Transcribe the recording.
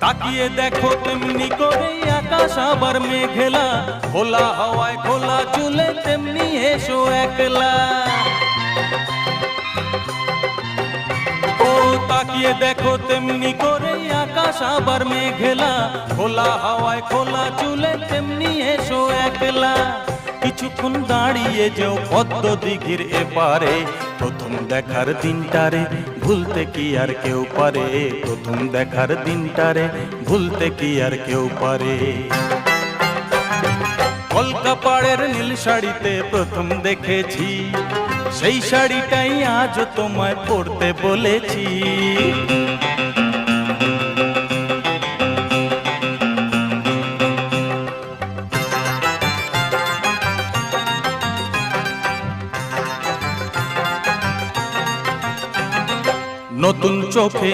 তাকিয়ে দেখো তেমনি করে আকাশ আবার মেঘলা, খোলা হাওয়ায় খোলা চুলে তেমনি এসো একলা। ও তাকিয়ে দেখো তেমনি করে আকাশ আবার মেঘলা, খোলা হাওয়ায় খোলা চুলে তেমনি এসো একলা। কিছুক্ষণ দাঁড়িয়ে যেও পদ্ম দিঘির এপারে, প্রথম দেখার দিনটারে ভুলতে কি আর কেউ পারে, প্রথম দেখার দিনটারে ভুলতে কি আর কেউ পারে। কলকাপাড়ের নীল শাড়িতে প্রথম দেখেছি, সেই শাড়িটাই আজ তোমায় পরতে বলেছি। নতুন চোখে